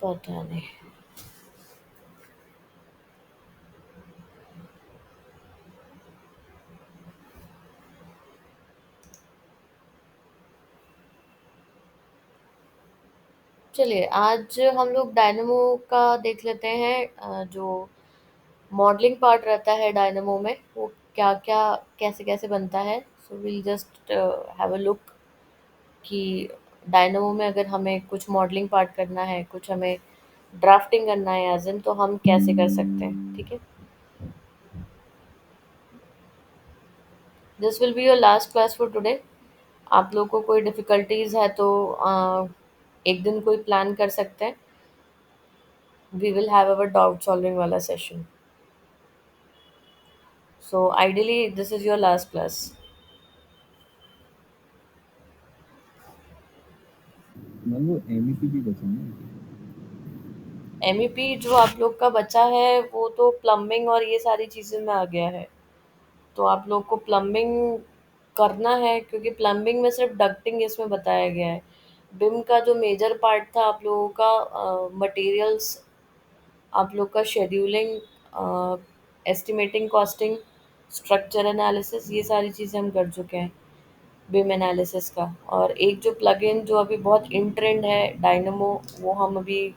पता नहीं। चलिए आज हम लोग डायनेमो का देख लेते हैं। जो मॉडलिंग पार्ट रहता है डायनेमो में वो क्या क्या कैसे कैसे बनता है। So will just have a look कि डायनेमो में अगर हमें कुछ मॉडलिंग पार्ट करना है, कुछ हमें ड्राफ्टिंग करना है एज इन, तो हम कैसे कर सकते हैं। ठीक है, this will be your last class for today. आप लोग को कोई डिफ़िकल्टीज़ है तो एक दिन कोई प्लान कर सकते हैं। We will have our doubt solving वाला session. So ideally this is your last class. Ma'am वो एमईपी भी बचा ना। एमईपी जो आप लोग का बचा है वो तो प्लम्बिंग और ये सारी चीज़ें में आ गया है। तो आप लोग को प्लम्बिंग करना है क्योंकि प्लम्बिंग में सिर्फ डक्टिंग इसमें बताया गया है। बिम का जो मेजर पार्ट था आप लोगों का मटेरियल्स, आप लोग का scheduling, estimating, costing, structure analysis, ये सारी चीज़ें हम कर चुके हैं बिम एनालिसिस का। और एक जो प्लगइन जो अभी बहुत इन ट्रेंड है डायनेमो, वो हम अभी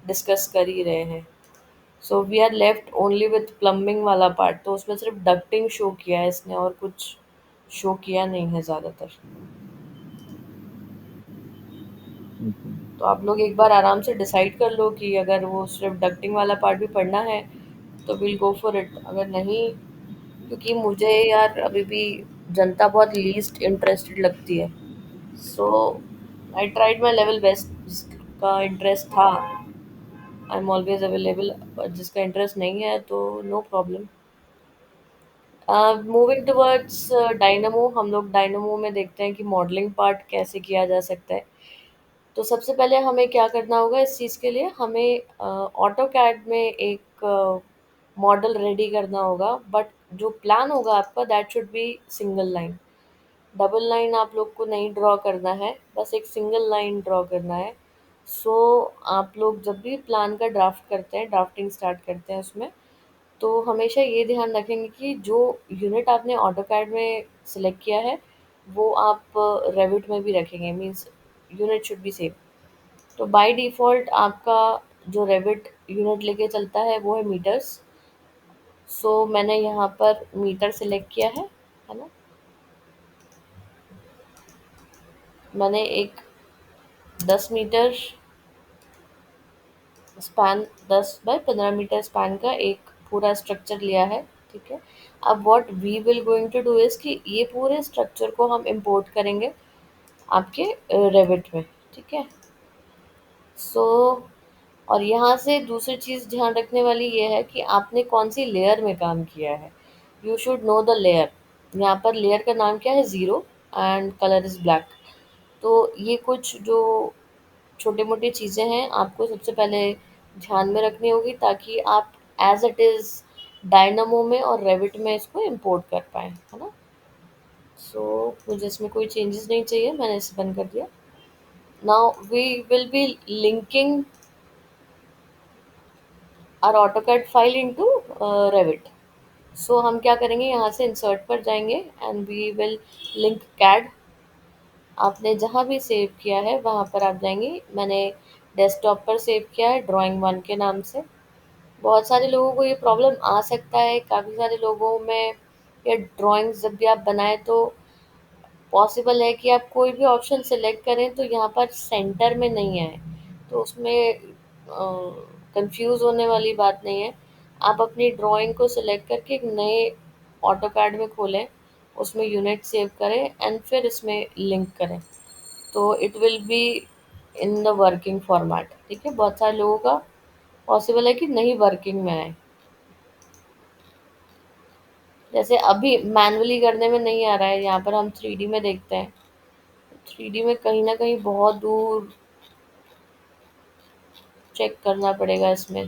डिस्कस कर ही रहे हैं। So we are left only with plumbing वाला पार्ट, तो उसमें सिर्फ डक्टिंग शो किया है इसने और कुछ शो किया नहीं है ज़्यादातर। ओके। तो आप लोग एक बार आराम से डिसाइड कर लो कि अगर वो सिर्फ डक्टिंग वाला पार्ट भी पढ़ना है तो विल गो फॉर इट। अगर नहीं, क्योंकि मुझे यार अभी भी जनता बहुत लीस्ट इंटरेस्टेड लगती है। So I tried my level best. जिसका इंटरेस्ट था आई एम ऑलवेज अवेलेबल, जिसका इंटरेस्ट नहीं है तो no problem. Moving towards Dynamo, हम लोग डायनामो में देखते हैं कि मॉडलिंग पार्ट कैसे किया जा सकता है। तो सबसे पहले हमें क्या करना होगा, इस चीज़ के लिए हमें ऑटो कैड में एक मॉडल रेडी करना होगा। बट जो प्लान होगा आपका that should be single line. Double line आप लोग को नहीं ड्रॉ करना है, बस एक सिंगल लाइन ड्रॉ करना है। सो आप लोग जब भी प्लान का ड्राफ्ट करते हैं, ड्राफ्टिंग स्टार्ट करते हैं उसमें, तो हमेशा ये ध्यान रखेंगे कि जो यूनिट आपने ऑटोकैड में सिलेक्ट किया है वो आप रेविट में भी रखेंगे। Means unit should be same. तो बाय डिफ़ॉल्ट आपका जो रेविट यूनिट लेके चलता है वो है मीटर्स। सो मैंने यहाँ पर मीटर सिलेक्ट किया है ना। मैंने एक 10 metre span, 10 by 15 metre span का एक पूरा स्ट्रक्चर लिया है। ठीक है, अब what we will going to do is कि ये पूरे स्ट्रक्चर को हम इंपोर्ट करेंगे आपके रेविट में। ठीक है। सो और यहाँ से दूसरी चीज़ ध्यान रखने वाली ये है कि आपने कौन सी लेयर में काम किया है। You should know the layer. यहाँ पर लेयर का नाम क्या है, zero, and colour is black. तो ये कुछ जो छोटी मोटी चीज़ें हैं आपको सबसे पहले ध्यान में रखनी होगी ताकि आप एज इट इज़ डायनामो में और रेविट में इसको इंपोर्ट कर पाएँ, है ना। सो मुझे इसमें कोई चेंजेस नहीं चाहिए, मैंने इसे बंद कर दिया। Now we will be linking our AutoCAD file into Revit. So हम क्या करेंगे, यहाँ से इंसर्ट पर जाएंगे and we will link CAD. आपने जहाँ भी सेव किया है वहाँ पर आप जाएंगे। मैंने डेस्कटॉप पर सेव किया है ड्राइंग 1 के नाम से। बहुत सारे लोगों को ये प्रॉब्लम आ सकता है, काफ़ी सारे लोगों में ये ड्राइंग्स जब भी आप बनाएं तो पॉसिबल है कि आप कोई भी ऑप्शन सेलेक्ट करें तो यहाँ पर सेंटर में नहीं आए। तो उसमें कंफ्यूज होने वाली बात नहीं है। आप अपनी ड्राइंग को सिलेक्ट करके एक नए ऑटो कार्ड में खोलें, उसमें यूनिट सेव करें एंड फिर इसमें लिंक करें, तो it will be in the working format. ठीक है, बहुत सारे लोगों का पॉसिबल है कि नहीं वर्किंग में आए। जैसे अभी मैनुअली करने में नहीं आ रहा है, यहाँ पर हम 3D में देखते हैं। 3D में कहीं ना कहीं बहुत दूर चेक करना पड़ेगा इसमें,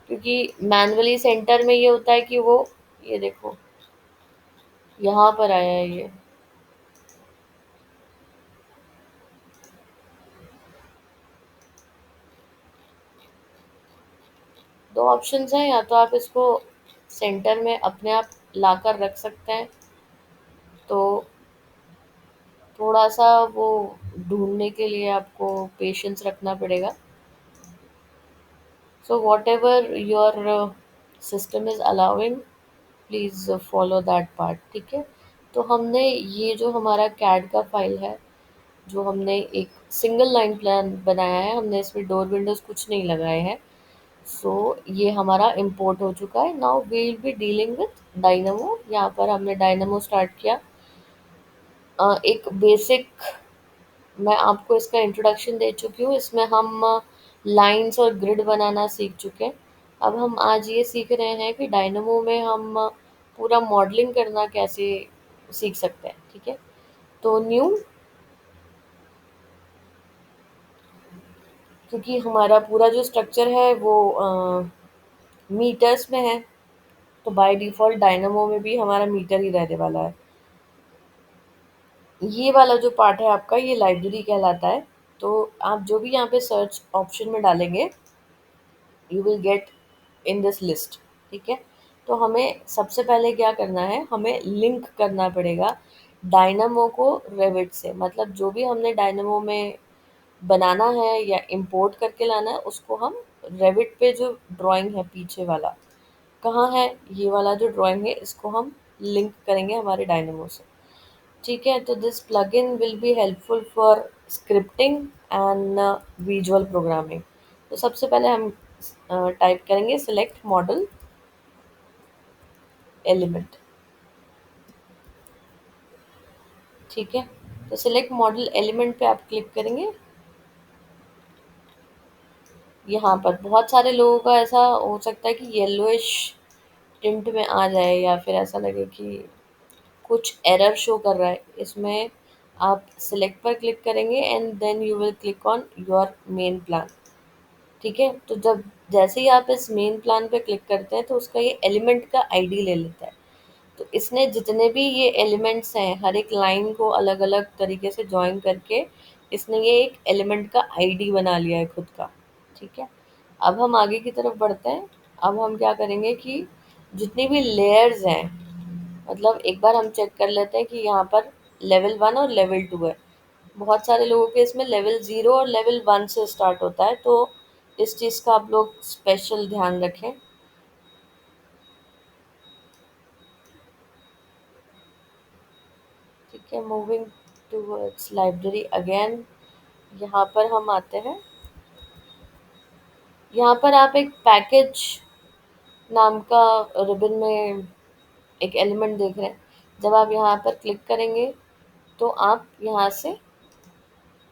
क्योंकि मैनुअली सेंटर में ये होता है कि वो, ये देखो यहाँ पर आया है ये। दो ऑप्शंस हैं, या तो आप इसको सेंटर में अपने आप लाकर रख सकते हैं, तो थोड़ा सा वो ढूंढने के लिए आपको पेशेंस रखना पड़ेगा। So what ever your system is allowing, please follow that part, ठीक है। तो हमने ये जो हमारा कैड का फाइल है, जो हमने एक सिंगल लाइन प्लान बनाया है, हमने इसमें डोर विंडोज़ कुछ नहीं लगाए हैं। सो ये हमारा इंपोर्ट हो चुका है। Now we will be dealing with Dynamo. यहाँ पर हमने डायनामो स्टार्ट किया। एक बेसिक मैं आपको इसका इंट्रोडक्शन दे चुकी हूँ। इसमें हम लाइंस और ग्रिड बनाना सीख चुके हैं। अब हम आज ये सीख रहे हैं कि डायनामो में हम पूरा मॉडलिंग करना कैसे सीख सकते हैं, ठीक है। तो न्यू, क्योंकि हमारा पूरा जो स्ट्रक्चर है वो मीटर्स में है, तो बाय डिफ़ॉल्ट डायनामो में भी हमारा मीटर ही रहने वाला है। ये वाला जो पार्ट है आपका, ये लाइब्रेरी कहलाता है। तो आप जो भी यहाँ पे सर्च ऑप्शन में डालेंगे, you will get in this list, ठीक है। तो हमें सबसे पहले क्या करना है, हमें लिंक करना पड़ेगा डायनामो को रेविट से। मतलब जो भी हमने डायनामो में बनाना है या इंपोर्ट करके लाना है, उसको हम रेविट पे जो ड्राइंग है पीछे वाला, कहाँ है ये वाला जो ड्राइंग है, इसको हम लिंक करेंगे हमारे डायनामो से, ठीक है। तो this plugin will be helpful for scripting and visual programming. तो सबसे पहले हम टाइप करेंगे सिलेक्ट मॉडल एलिमेंट, ठीक है। तो सिलेक्ट मॉडल एलिमेंट पे आप क्लिक करेंगे। यहाँ पर बहुत सारे लोगों का ऐसा हो सकता है कि येलोइश टिंट में आ जाए, या फिर ऐसा लगे कि कुछ एरर शो कर रहा है इसमें। आप सिलेक्ट पर क्लिक करेंगे and then you will click on your main plan, ठीक है। तो जब जैसे ही आप इस मेन प्लान पे क्लिक करते हैं, तो उसका ये एलिमेंट का आईडी ले लेता है। तो इसने जितने भी ये एलिमेंट्स हैं, हर एक लाइन को अलग अलग तरीके से जॉइन करके इसने ये एक एलिमेंट का आईडी बना लिया है खुद का, ठीक है। अब हम आगे की तरफ बढ़ते हैं। अब हम क्या करेंगे कि जितनी भी लेयर्स हैं, मतलब एक बार हम चेक कर लेते हैं कि यहाँ पर लेवल 1 और लेवल 2 है। बहुत सारे लोगों के इसमें लेवल 0 और लेवल 1 से स्टार्ट होता है, तो इस चीज़ का आप लोग स्पेशल ध्यान रखें, ठीक है। मूविंग टूवर्ड्स लाइब्रेरी अगेन, यहाँ पर हम आते हैं। यहाँ पर आप एक पैकेज नाम का रिबन में एक एलिमेंट देख रहे हैं। जब आप यहाँ पर क्लिक करेंगे, तो आप यहाँ से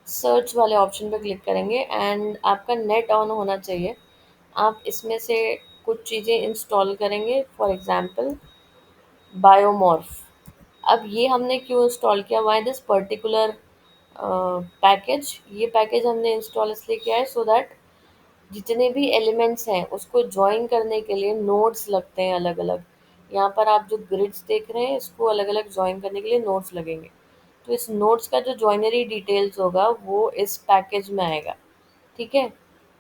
सर्च वाले ऑप्शन पर क्लिक करेंगे एंड आपका नेट ऑन होना चाहिए। आप इसमें से कुछ चीज़ें इंस्टॉल करेंगे, फॉर एग्जांपल बायोमॉर्फ। अब ये हमने क्यों इंस्टॉल किया, वाई दिस पर्टिकुलर पैकेज, ये पैकेज हमने इंस्टॉल इसलिए किया है सो दैट जितने भी एलिमेंट्स हैं उसको जॉइन करने के लिए नोड्स लगते हैं अलग अलग। यहाँ पर आप जो ग्रिड्स देख रहे हैं, इसको अलग अलग जॉइन करने के लिए नोड्स लगेंगे। तो इस नोड्स का जो जॉइनरी डिटेल्स होगा वो इस पैकेज में आएगा, ठीक है।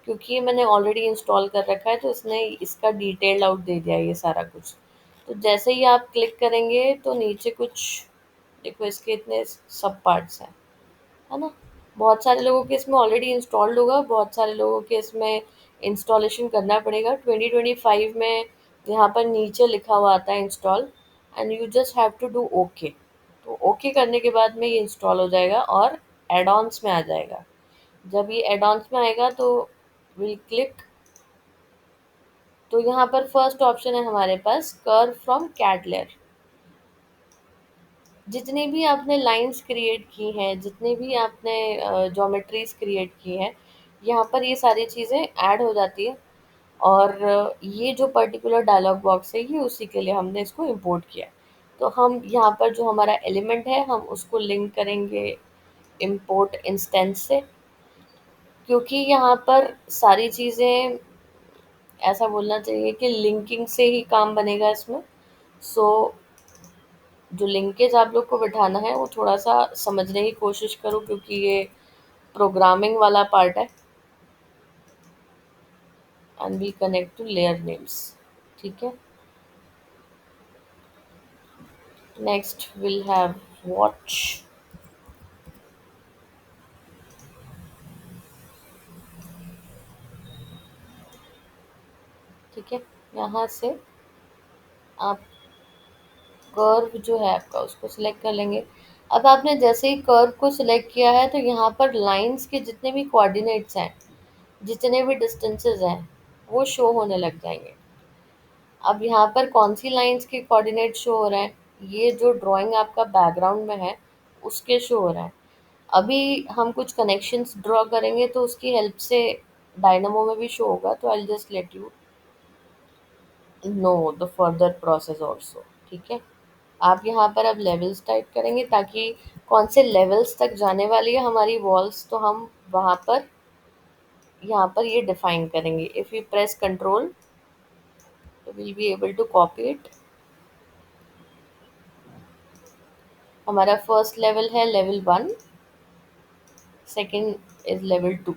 क्योंकि ये मैंने ऑलरेडी इंस्टॉल कर रखा है, तो इसने इसका डिटेल्ड आउट दे दिया ये सारा कुछ। तो जैसे ही आप क्लिक करेंगे, तो नीचे कुछ देखो, इसके इतने सब पार्ट्स हैं, है ना। बहुत सारे लोगों के इसमें ऑलरेडी इंस्टॉल्ड होगा, बहुत सारे लोगों के इसमें इंस्टॉलेशन करना पड़ेगा। 2025 में यहाँ पर नीचे लिखा हुआ आता है install, and you just have to do okay. तो ओके करने के बाद में ये इंस्टॉल हो जाएगा और एड ऑन्स में आ जाएगा। जब ये एड ऑन्स में आएगा, तो विल क्लिक। तो यहाँ पर फर्स्ट ऑप्शन है हमारे पास कर्व फ्रॉम कैड लेयर। जितनी भी आपने लाइंस क्रिएट की हैं, जितनी भी आपने ज्योमेट्रीज क्रिएट की हैं, यहाँ पर ये सारी चीज़ें ऐड हो जाती है। और ये जो पर्टिकुलर डायलॉग बॉक्स है, ये उसी के लिए हमने इसको इंपोर्ट किया है। तो हम यहाँ पर जो हमारा एलिमेंट है, हम उसको लिंक करेंगे इंपोर्ट इंस्टेंस से, क्योंकि यहाँ पर सारी चीज़ें, ऐसा बोलना चाहिए कि लिंकिंग से ही काम बनेगा इसमें। सो जो लिंकेज आप लोग को बिठाना है, वो थोड़ा सा समझने की कोशिश करो, क्योंकि ये प्रोग्रामिंग वाला पार्ट है। And we connect to layer names. ठीक है, नेक्स्ट विल हैव वॉच। ठीक है, यहाँ से आप कर्व जो है आपका उसको सिलेक्ट कर लेंगे। अब आपने जैसे ही कर्व को सिलेक्ट किया है तो यहाँ पर लाइंस के जितने भी कोऑर्डिनेट्स हैं, जितने भी डिस्टेंसेस हैं, वो शो होने लग जाएंगे। अब यहाँ पर कौन सी लाइंस के कोऑर्डिनेट शो हो रहे हैं, ये जो ड्राइंग आपका बैकग्राउंड में है उसके शो हो रहा है। अभी हम कुछ कनेक्शंस ड्रॉ करेंगे तो उसकी हेल्प से डायनामो में भी शो होगा, तो I just let you know the further process also. ठीक है, आप यहाँ पर अब लेवल्स टाइप करेंगे ताकि कौन से लेवल्स तक जाने वाली है हमारी वॉल्स, तो हम वहाँ पर यहाँ पर ये डिफाइन करेंगे। If you press control will be able to copy it. हमारा फर्स्ट लेवल है लेवल 1, सेकंड इज लेवल 2।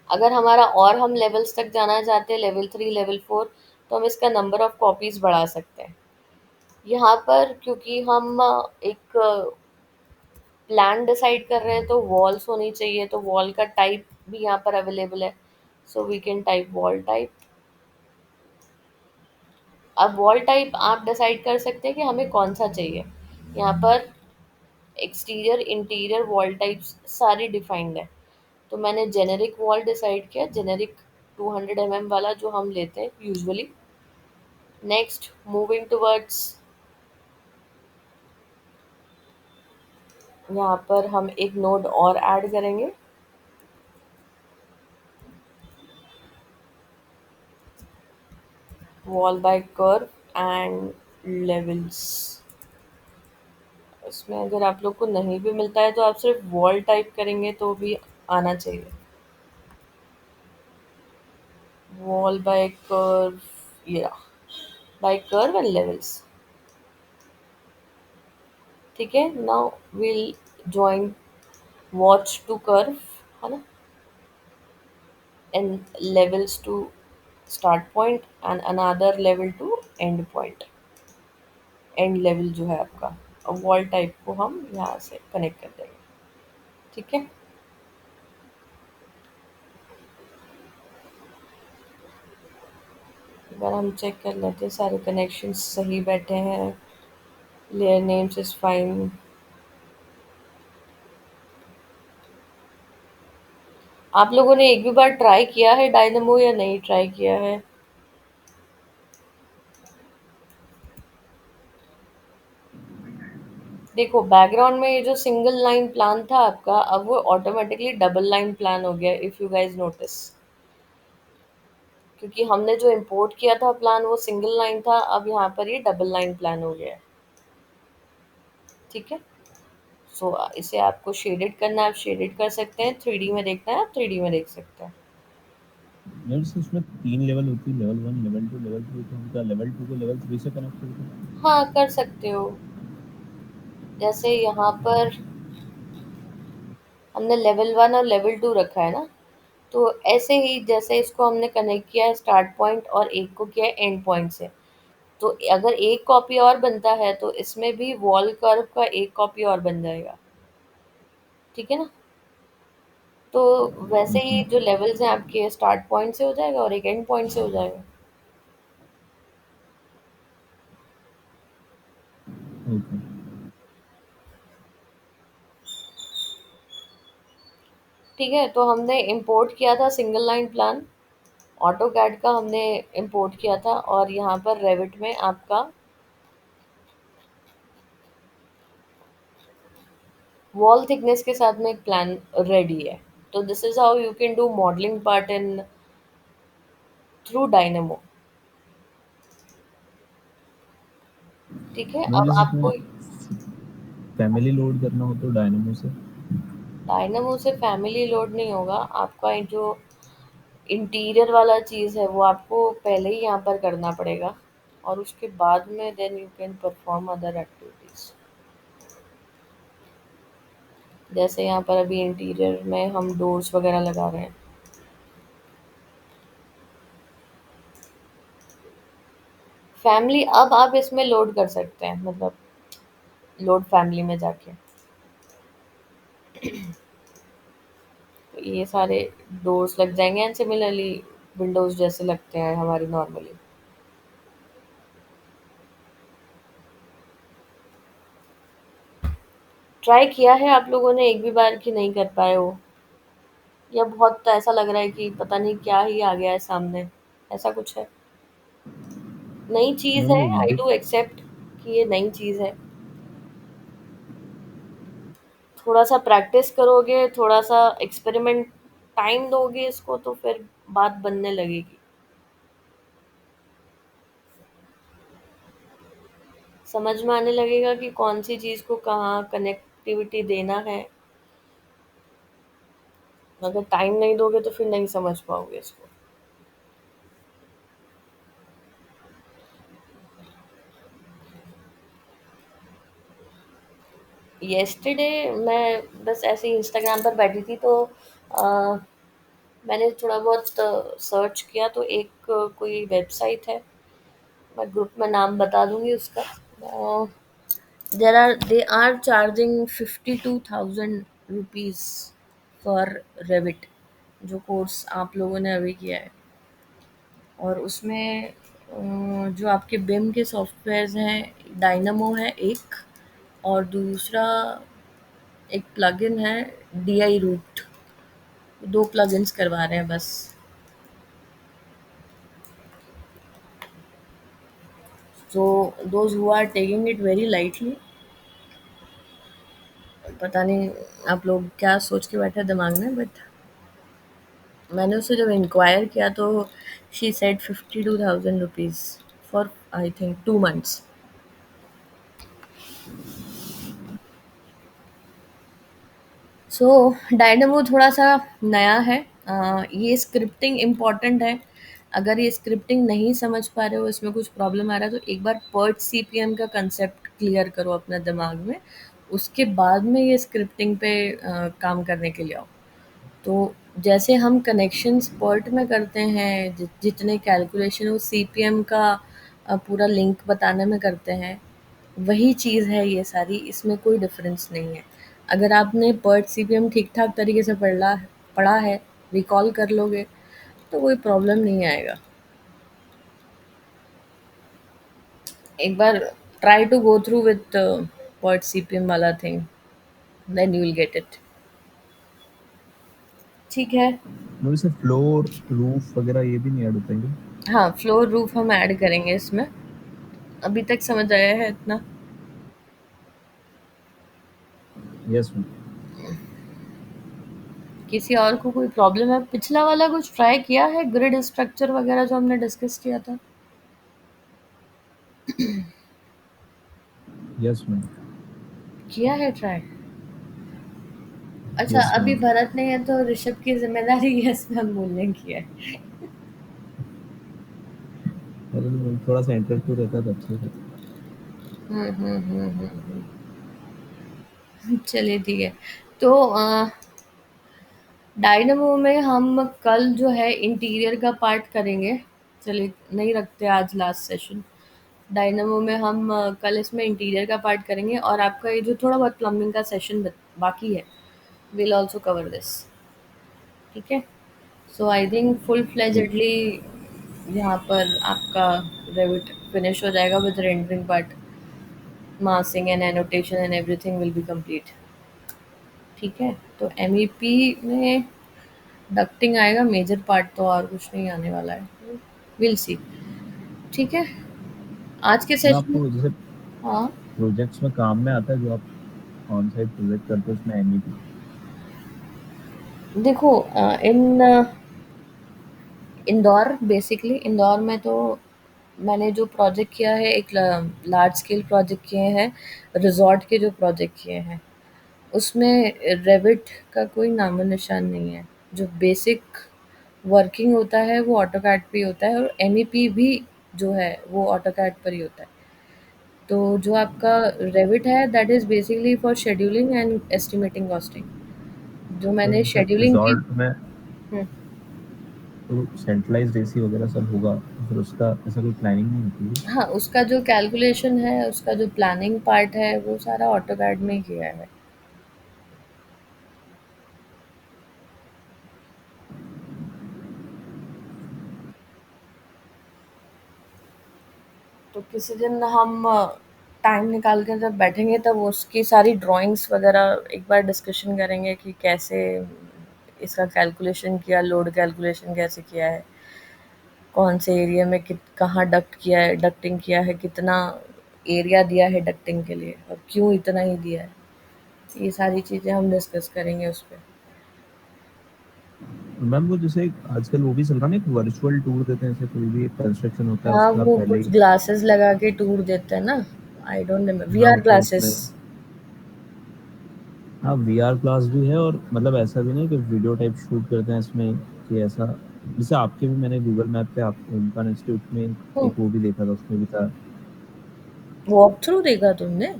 अगर हमारा और हम लेवल्स तक जाना चाहते हैं, लेवल 3, लेवल 4, तो हम इसका नंबर ऑफ कॉपीज बढ़ा सकते हैं। यहाँ पर क्योंकि हम एक प्लान डिसाइड कर रहे हैं तो वॉल्स होनी चाहिए, तो वॉल का टाइप भी यहाँ पर अवेलेबल है, so we can type wall type. अब वॉल टाइप आप डिसाइड कर सकते हैं कि हमें कौन सा चाहिए। यहाँ पर एक्सटीरियर इंटीरियर वॉल टाइप्स सारी डिफाइंड है, तो मैंने जेनेरिक वॉल डिसाइड किया, जेनेरिक 200 वाला जो हम लेते हैं यूजुअली। नेक्स्ट मूविंग टुवर्ड्स, यहाँ पर हम एक नोड और ऐड करेंगे, wall by curve and levels. इसमें अगर आप लोग को नहीं भी मिलता है तो आप सिर्फ वॉल टाइप करेंगे तो भी आना चाहिए, वॉल बाय कर्व, या बाय कर्व एंड लेवल्स। ठीक है, now will join watch to curve, है ना, and levels to start point and another level to end point, and level जो है आपका। अब वॉल टाइप को हम यहाँ से कनेक्ट कर देंगे। ठीक है, एक बार हम चेक कर लेते हैं सारे कनेक्शंस सही बैठे हैं, लेयर नेम्स इज फाइन। आप लोगों ने एक भी बार ट्राई किया है डायनेमो या नहीं ट्राई किया है? देखो बैकग्राउंड में ये जो सिंगल लाइन प्लान था आपका, अब वो ऑटोमेटिकली डबल लाइन प्लान हो गया, इफ़ यू गाइज नोटिस। क्योंकि हमने जो इंपोर्ट किया था प्लान वो सिंगल लाइन था, अब यहाँ पर ये डबल लाइन प्लान हो गया है। ठीक है, सो इसे आपको शेडेड करना है, आप शेडेड कर सकते हैं, 3D में देखना है आप 3D में देख सकते हैं। यार से उसमें 3 लेवल होती है, लेवल 1, लेवल 2, लेवल 3, तो हम क्या लेवल 2 को लेवल 3 से कनेक्ट करते हैं? हाँ कर सकते हो, जैसे यहाँ पर हमने लेवल 1 और लेवल 2 रखा है ना, तो ऐसे ही जैसे इसको हमने कनेक्ट किया है स्टार्ट पॉइंट और एक को किया है एंड पॉइंट से, तो अगर एक कॉपी और बनता है तो इसमें भी वॉल कर्व का एक कॉपी और बन जाएगा। ठीक है ना, तो वैसे ओके, ही जो लेवल्स हैं आपके स्टार्ट पॉइंट से हो जाएगा और एक एंड पॉइंट से हो जाएगा। ओके। ठीक है, तो हमने इंपोर्ट किया था single line plan, AutoCAD का हमने इंपोर्ट किया था, और यहाँ पर रेविट में आपका वॉल थिकनेस के साथ में एक प्लान रेडी है। तो this is how you can do modelling part in through dynamo. ठीक है, यार अब जैसे आपको इसमें फैमिली लोड करना हो तो डायनेमो से? डायनेमो से फैमिली लोड नहीं होगा, आपका जो इंटीरियर वाला चीज़ है वो आपको पहले ही यहाँ पर करना पड़ेगा, और उसके बाद में then you can perform other activities. जैसे यहाँ पर अभी इंटीरियर में हम डोर्स वगैरह लगा रहे हैं। फैमिली अब आप इसमें लोड कर सकते हैं, मतलब लोड फैमिली में जाके तो ये सारे डोर्स लग जाएंगे एंड सिमिलरली विंडोज जैसे लगते हैं हमारी नॉर्मली। ट्राई किया है आप लोगों ने एक भी बार कि नहीं कर पाए हो, या बहुत ऐसा लग रहा है कि पता नहीं क्या ही आ गया है सामने, ऐसा कुछ है? नई चीज है, नहीं आई देख, डू एक्सेप्ट कि ये नई चीज है। थोड़ा सा प्रैक्टिस करोगे, थोड़ा सा एक्सपेरिमेंट टाइम दोगे इसको, तो फिर बात बनने लगेगी। समझ में आने लगेगा कि कौन सी चीज को कहाँ कनेक्टिविटी देना है। अगर टाइम नहीं दोगे तो फिर नहीं समझ पाओगे इसको। येस्टरडे मैं बस ऐसे ही इंस्टाग्राम पर बैठी थी, तो अ, मैंने थोड़ा बहुत सर्च किया, तो एक कोई वेबसाइट है, मैं ग्रुप में नाम बता दूंगी उसका। They are charging 52,000 rupees for Revit, जो कोर्स आप लोगों ने अभी किया है। और उसमें जो आपके बिम के सॉफ्टवेयर्स हैं, डायनामो है एक, और दूसरा एक प्लगइन है, डी आई रूट। दो प्लगइन्स करवा रहे हैं बस। So those who are taking it very lightly, पता नहीं आप लोग क्या सोच के बैठे दिमाग में, बट मैंने उससे जब इंक्वायर किया तो she said 52,000 rupees for I think 2 months. So dynamo थोड़ा सा नया है। ये स्क्रिप्टिंग इम्पॉर्टेंट है। अगर ये स्क्रिप्टिंग नहीं समझ पा रहे हो, इसमें कुछ प्रॉब्लम आ रहा है, तो एक बार पर्ट सीपीएम का कंसेप्ट क्लियर करो अपने दिमाग में। उसके बाद में ये स्क्रिप्टिंग पे काम करने के लिए आओ। तो जैसे हम कनेक्शंस पर्ट में करते हैं, जितने कैलकुलेशन वो सीपीएम का पूरा लिंक बताने में करते हैं, वही चीज़ है ये सारी, इसमें कोई डिफरेंस नहीं है। अगर आपने पर्ट सीपीएम ठीक ठाक तरीके से पढ़ा है, रिकॉल कर लोगे, तो कोई प्रॉब्लम नहीं आएगा। एक बार try to go through with PERT CPM वाला thing, then you will get it. ठीक है। मुझे से फ्लोर रूफ वगैरह ये भी नहीं ऐड होता है क्या? हाँ, फ्लोर रूफ हम ऐड करेंगे इसमें। अभी तक समझ आया है इतना? Yes ma'am. किसी और को कोई प्रॉब्लम है? पिछला वाला कुछ ट्राई किया है, ग्रिड स्ट्रक्चर वगैरह जो हमने डिस्कस किया था? Yes ma'am. किया है ट्राई? अच्छा, यस अभी मैम। भरत नहीं है तो ऋषभ की जिम्मेदारी है इसमें अमूल ने की है। अरे थोड़ा सा इंटरेस्ट रहता है तब से फिर। चलिए ठीक है। तो डायनमो में हम कल जो है इंटीरियर का पार्ट करेंगे। चलिए, नहीं रखते आज लास्ट सेशन। डायनमो में हम कल इसमें इंटीरियर का पार्ट करेंगे, और आपका ये जो थोड़ा बहुत प्लम्बिंग का सेशन बाकी है, विल ऑल्सो कवर दिस। ठीक है। सो आई थिंक फुल ठीक। फ्लेजेडली यहाँ पर आपका रेविट फिनिश हो जाएगा with rendering part, मासिंग and annotation and everything will be complete. ठीक है। तो एमईपी में डक्टिंग आएगा मेजर पार्ट, तो और कुछ नहीं आने वाला है। Will see. ठीक है। आज के मैं सेशन। आपको जैसे हाँ, प्रोजेक्ट्स में काम में आता है जो आप ऑन साइट प्रोजेक्ट करते हो उसमें एमईपी। देखो, इन इंदौर, बेसिकली इंदौर में तो मैंने जो प्रोजेक्ट किया है, एक लार्ज स्केल प्रोजेक्ट किए हैं, रिजॉर्ट के जो प्रोजेक्ट किए हैं, उसमें रेविट का कोई नामो निशान नहीं है। जो बेसिक वर्किंग होता है वो ऑटोकैड पे ही होता है, और एमईपी भी जो है वो ऑटोकैड पर ही होता है। तो जो आपका रेविट है, that is basically for scheduling and estimating costing. जो तो मैंने जैसे शेड्यूलिंग की। रिजॉर्ट में हम्म, तो सेंट्रलाइज्ड एसी वगैरह सब होगा, तो फिर उसका ऐसा कोई प्लानिंग नहीं होती है? हाँ, उसका जो कैलकुलेशन है, उसका जो प्लानिंग पार्ट है, वो सारा ऑटोकैड में ही किया है। तो किसी दिन हम टाइम निकाल के जब बैठेंगे तब उसकी सारी ड्राइंग्स वगैरह एक बार डिस्कशन करेंगे कि कैसे इसका कैलकुलेशन किया, लोड कैलकुलेशन कैसे किया है, कौन से एरिया में कित कहाँ डक्ट किया है, डक्टिंग किया है, कितना एरिया दिया है डक्टिंग के लिए और क्यों इतना ही दिया है। ये सारी चीज़ें हम डिस्कस करेंगे उस पे। मैम वो जैसे आजकल वो भी चल रहा है ना, एक वर्चुअल टूर देते हैं, जैसे कोई भी कंस्ट्रक्शन होता है हाँ, उसका वो पहले कुछ ही। ग्लासेस लगा के टूर देते हैं ना। आई डोंट रिमेम्बर, हाँ वीआर तो ग्लासेस। उसमें, हाँ वीआर क्लास भी है, और मतलब ऐसा भी नहीं कि वीडियो टाइप शूट करते हैं इसमें, कि ऐसा जैसे आपके भी मैंने गूगल मैप पे आप ओमकार इंस्टीट्यूट में एक वो भी देखा था, उसमें भी था। वॉक थ्रू देखा तुमने?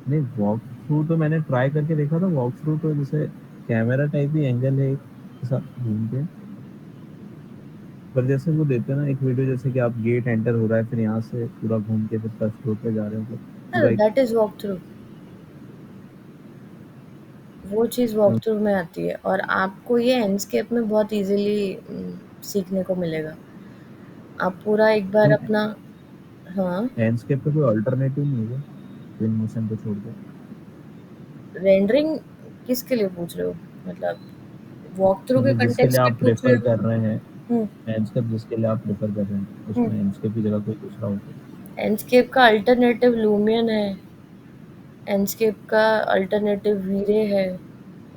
नहीं, वॉक थ्रू तो मैंने ट्राई करके देखा था, वॉक थ्रू तो जैसे कैमरा टाइप ही एंगल है ऐसा घूम के, पर जैसे वो देते हैं ना एक वीडियो, जैसे कि आप गेट एंटर हो रहा है, फिर यहाँ से पूरा घूम के फिर फर्स्ट फ्लोर पे जा रहे हो, तो पूरा एक। That is walk through. वो चीज़ वॉक थ्रू में आती है और आपको ये एंडस्केप में बहुत इजीली सीखने को मिलेगा। आप पूरा एक बार तो अपना। हाँ। लैंडस्केप का कोई अल्टरनेटिव नहीं है ट्विन मोशन को छोड़ के? रेंडरिंग किसके लिए पूछ रहे हो? मतलब वॉक थ्रू के मतलब जिसके लिए कंटेक्स्ट में आप पूछ रहे प्रेफर हो? कर रहे हैं, हम्म। लैंडस्केप जिसके लिए आप प्रेफर कर रहे हैं, हम्म। उसमें लैंडस्केप की जगह कोई दूसरा हो तो? एंडस्केप का अल्टरनेटिव लूमियन है। एंडस्केप का अल्टरनेटिव वीरे है।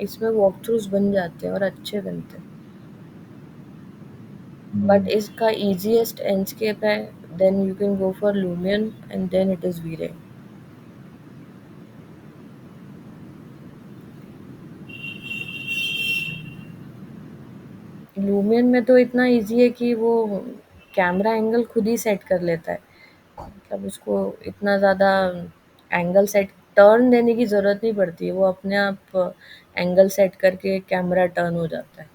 इसमें वॉक थ्रूज बन जाते हैं और अच्छे बनते हैं। बट हम्म, इसका easiest Enscape है, then you can go for Lumion and then it is V-Ray. Lumion में तो इतना इजी है कि वो कैमरा एंगल खुद ही सेट कर लेता है। मतलब उसको इतना ज़्यादा एंगल सेट टर्न देने की ज़रूरत नहीं पड़ती है, वो अपने आप एंगल सेट करके कैमरा टर्न हो जाता है।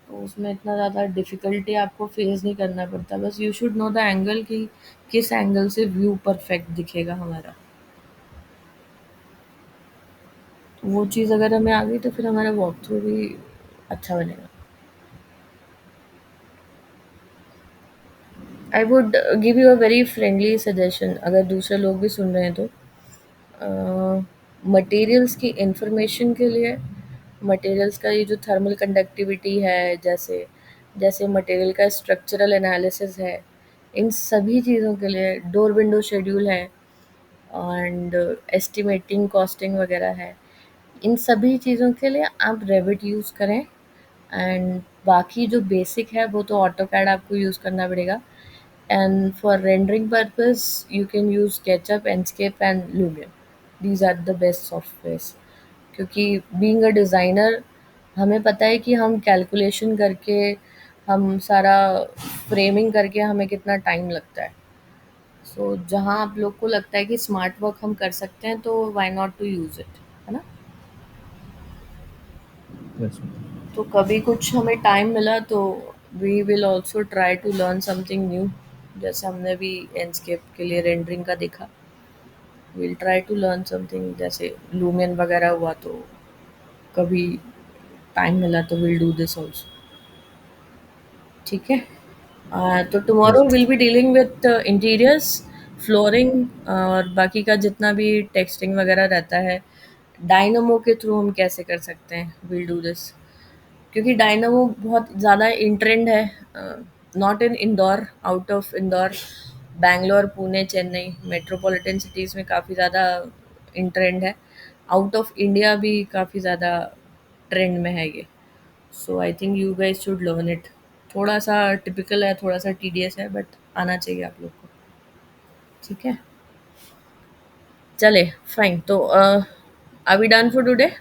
तो उसमें इतना ज़्यादा डिफ़िकल्टी आपको फेस नहीं करना पड़ता, बस you should know the angle कि किस एंगल से व्यू परफेक्ट दिखेगा हमारा। वो चीज़ अगर हमें आ गई तो फिर हमारा वॉक थ्रू भी अच्छा बनेगा। I would give you a very friendly suggestion, अगर दूसरे लोग भी सुन रहे हैं तो मटेरियल्स की इंफॉर्मेशन के लिए, मटेरियल्स का ये जो थर्मल कंडक्टिविटी है, जैसे जैसे मटेरियल का स्ट्रक्चरल एनालिसिस है, इन सभी चीज़ों के लिए डोर विंडो शेड्यूल है एंड एस्टिमेटिंग कॉस्टिंग वगैरह है। इन सभी चीज़ों के लिए आप रेविट यूज़ करें एंड बाकी जो बेसिक है वो तो ऑटोकैड आपको यूज़ करना पड़ेगा। And for rendering purpose you can use SketchUp, Enscape and Lumion. These are the best softwares. क्योंकि बीइंग अ डिज़ाइनर हमें पता है कि हम कैलकुलेशन करके, हम सारा फ्रेमिंग करके हमें कितना टाइम लगता है। सो जहाँ आप लोग को लगता है कि स्मार्ट वर्क हम कर सकते हैं तो why not to use it, है ना? Yes ma'am. तो कभी कुछ हमें टाइम मिला तो we will also try to learn something new. जैसे हमने भी एंडस्केप के लिए रेंडरिंग का देखा, will try to learn something जैसे लूमियन वगैरह हुआ, तो कभी टाइम मिला तो विल डू दिस ऑल्सो। ठीक है। तो tomorrow yes. Will be dealing with interiors, flooring और बाकी का जितना भी टेक्सटिंग वगैरह रहता है। डायनमो के थ्रू हम कैसे कर सकते हैं, विल डू दिस। क्योंकि डायनामो बहुत ज़्यादा इन ट्रेंड है, not in Indore, out of Indore, Bangalore, Pune, Chennai metropolitan cities में काफ़ी ज़्यादा इन ट्रेंड है। आउट ऑफ इंडिया भी काफ़ी ज़्यादा ट्रेंड में है ये। So I think you guys should learn it. थोड़ा सा टिपिकल है, थोड़ा सा टीडियस है, बट आना चाहिए आप लोग को। ठीक है, चले फाइन। तो are we done for today?